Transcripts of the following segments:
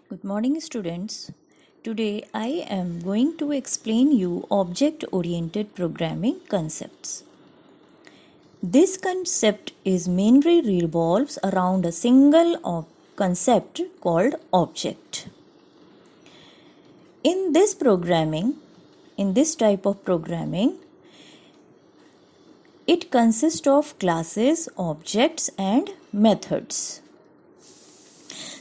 Good morning, students. Today I am going to explain you object-oriented programming concepts. This concept is mainly revolves around a single concept called object. In this type of programming, it consists of classes, objects, and methods.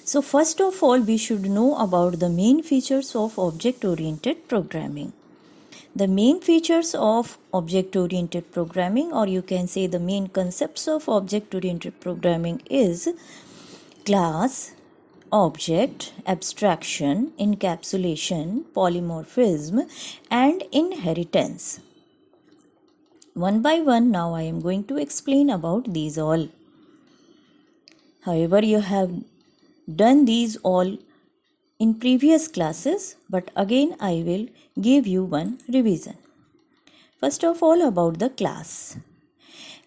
So first of all, we should know about the main features of object-oriented programming. The main features of object-oriented programming, or you can say the main concepts of object-oriented programming, is class, object, abstraction, encapsulation, polymorphism, and inheritance. One by one, now I am going to explain about these all. However, you have done these all in previous classes, but again I will give you one revision. First of all, about the class.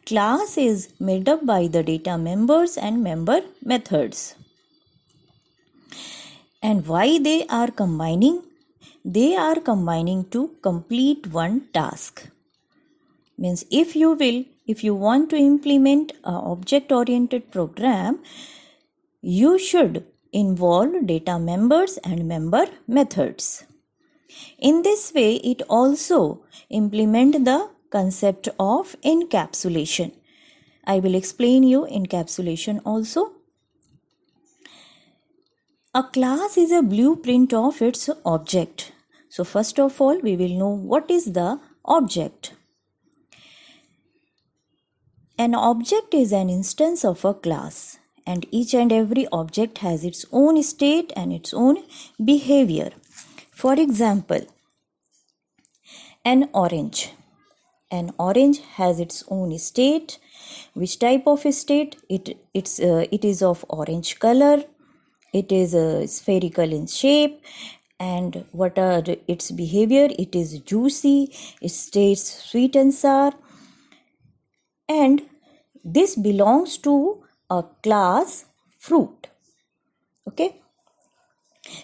Class is made up by the data members and member methods. And why they are combining? They are combining to complete one task. Means if you want to implement an object-oriented program, you should involve data members and member methods. In this way, it also implements the concept of encapsulation. I will explain you encapsulation also. A class is a blueprint of its object. So first of all, we will know what is the object. An object is an instance of a class, and each and every object has its own state and its own behavior. For example, an orange. An orange has its own state. Which type of state? It is of orange color. It is spherical in shape. And what are its behavior? It is juicy. It tastes sweet and sour. And this belongs to a class fruit. Okay.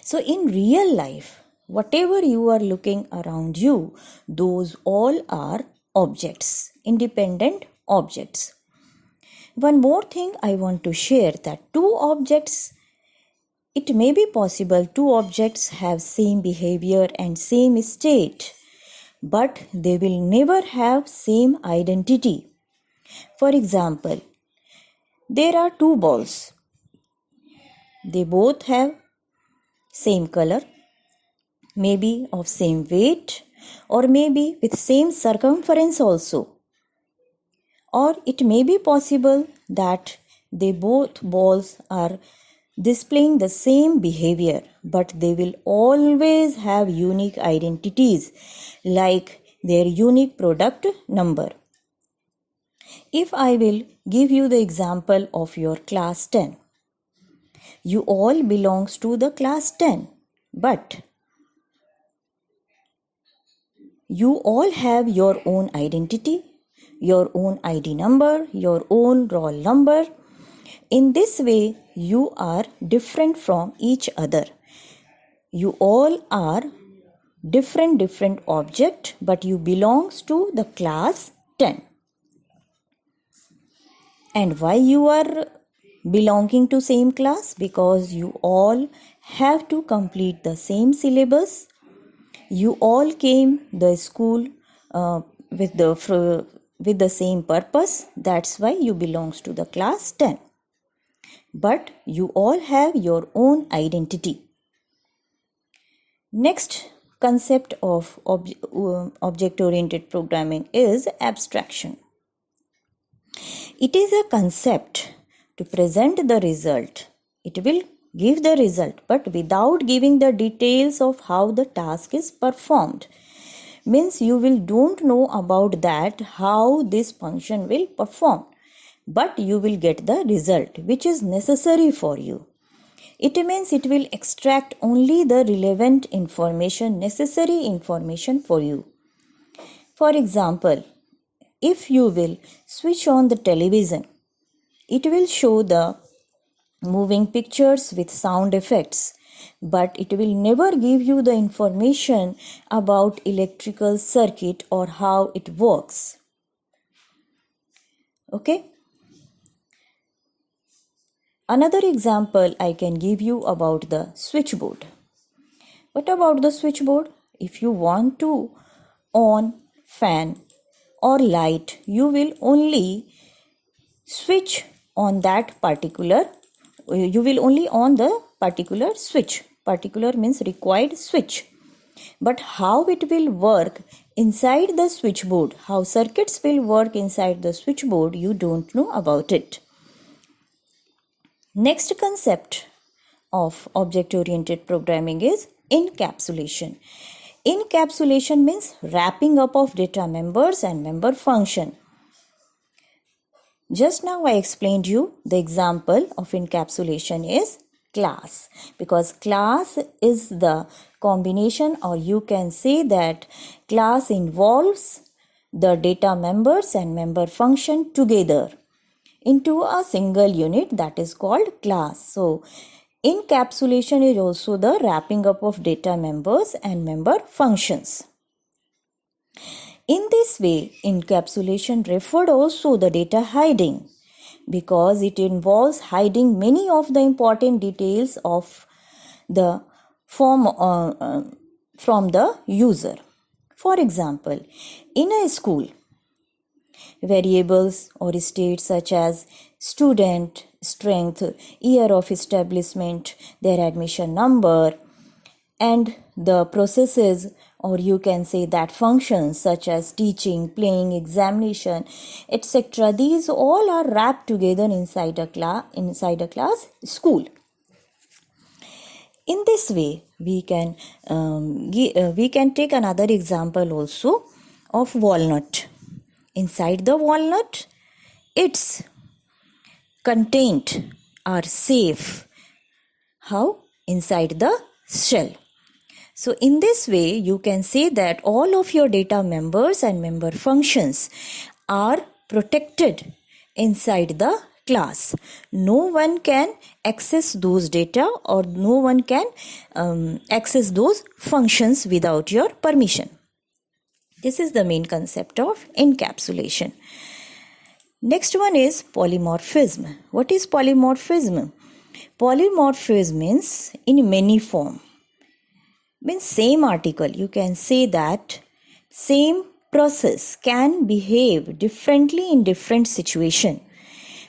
So in real life, whatever you are looking around you, those all are objects, independent objects. One more thing I want to share, that two objects, it may be possible two objects have same behavior and same state, but they will never have same identity. For example, there are two balls. They both have same color, maybe of same weight, or maybe with same circumference also. Or it may be possible that they both balls are displaying the same behavior, but they will always have unique identities, like their unique product number. If I will give you the example of your class 10, you all belongs to the class 10, but you all have your own identity, your own ID number, your own roll number. In this way, you are different from each other. You all are different object, but you belongs to the class 10. And why you are belonging to same class? Because you all have to complete the same syllabus. You all came the school with the same purpose. That's why you belongs to the class 10. But you all have your own identity. Next concept of object-oriented programming is abstraction. It is a concept to present the result. It will give the result, but without giving the details of how the task is performed. Means you don't know about that, how this function will perform, but you will get the result which is necessary for you. It means it will extract only the relevant information, necessary information for you. For example, if you will switch on the television, it will show the moving pictures with sound effects. but it will never give you the information about electrical circuit or how it works. Okay. Another example I can give you about the switchboard. What about the switchboard? If you want to on fan or light, you will only switch on that particular, you will only on the particular switch. Particular means required switch. But how it will work inside the switchboard, how circuits will work inside the switchboard, you don't know about it. Next concept of object-oriented programming is encapsulation. Encapsulation means wrapping up of data members and member function. Just now I explained you the example of encapsulation is class, because class is the combination, or you can say that class involves the data members and member function together into a single unit, that is called class. So encapsulation is also the wrapping up of data members and member functions. In this way, encapsulation referred also the data hiding, because it involves hiding many of the important details of the form from the user. For example, in a school, variables or states such as student, strength, year of establishment, their admission number, and the processes, or you can say that functions such as teaching, playing, examination, etc. These all are wrapped together inside a class school. In this way, we can take another example also of walnut. Inside the walnut, its content are safe. How? Inside the shell. So in this way, you can say that all of your data members and member functions are protected inside the class. No one can access those data, or no one can access those functions without your permission. This is the main concept of encapsulation. Next one is polymorphism. What is polymorphism? Polymorphism means in many form. Means same article, you can say that same process can behave differently in different situation.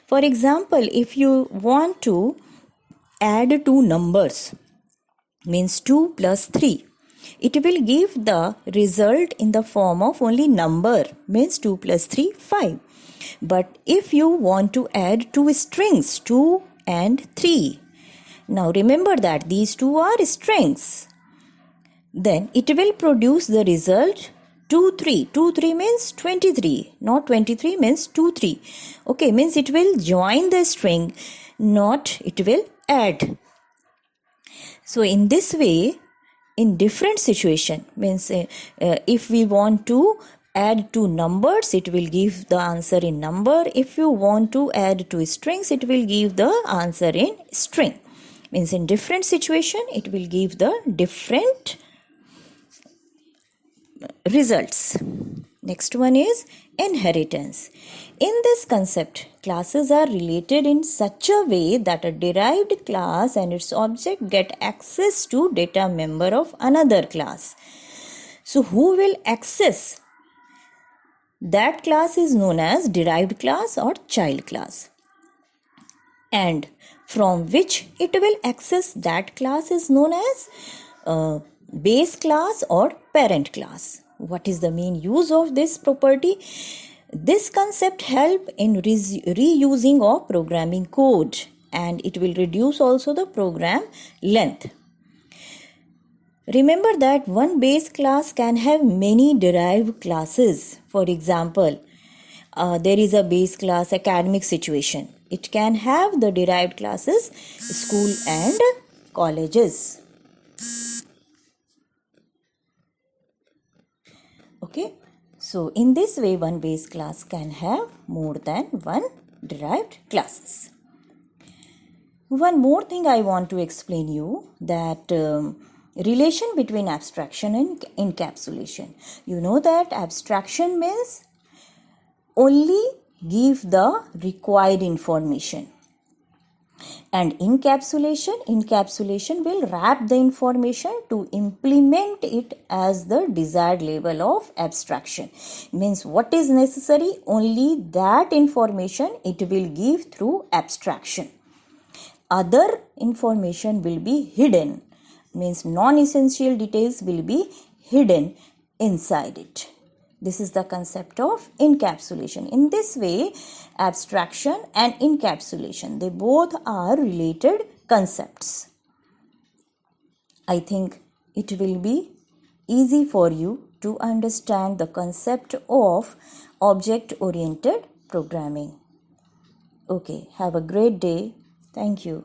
For example, if you want to add two numbers, means 2 plus 3, it will give the result in the form of only number, means 2 plus 3, 5. But if you want to add two strings, 2 and 3, now remember that these two are strings, then it will produce the result 2, 3. 2, 3 means 23, not 23 means 2, 3. Okay, means it will join the string, not it will add. So in this way, in different situation, means if we want to add two numbers, it will give the answer in number. If you want to add two strings, it will give the answer in string. Means in different situation, it will give the different results. Next one is inheritance. In this concept, classes are related in such a way that a derived class and its object get access to data member of another class. So who will access that class is known as derived class or child class, and from which it will access that class is known as base class or parent class. What is the main use of this property? This concept help in reusing of programming code, and it will reduce also the program length. Remember that one base class can have many derived classes. For example, there is a base class academic situation. It can have the derived classes school and colleges. Okay, so in this way, one base class can have more than one derived classes. One more thing I want to explain you, that relation between abstraction and encapsulation. You know that abstraction means only give the required information, and encapsulation will wrap the information to implement it as the desired level of abstraction. Means what is necessary, only that information it will give through abstraction. Other information will be hidden, means non-essential details will be hidden inside it. This is the concept of encapsulation. In this way, abstraction and encapsulation, they both are related concepts. I think it will be easy for you to understand the concept of object-oriented programming. Okay, have a great day. Thank you.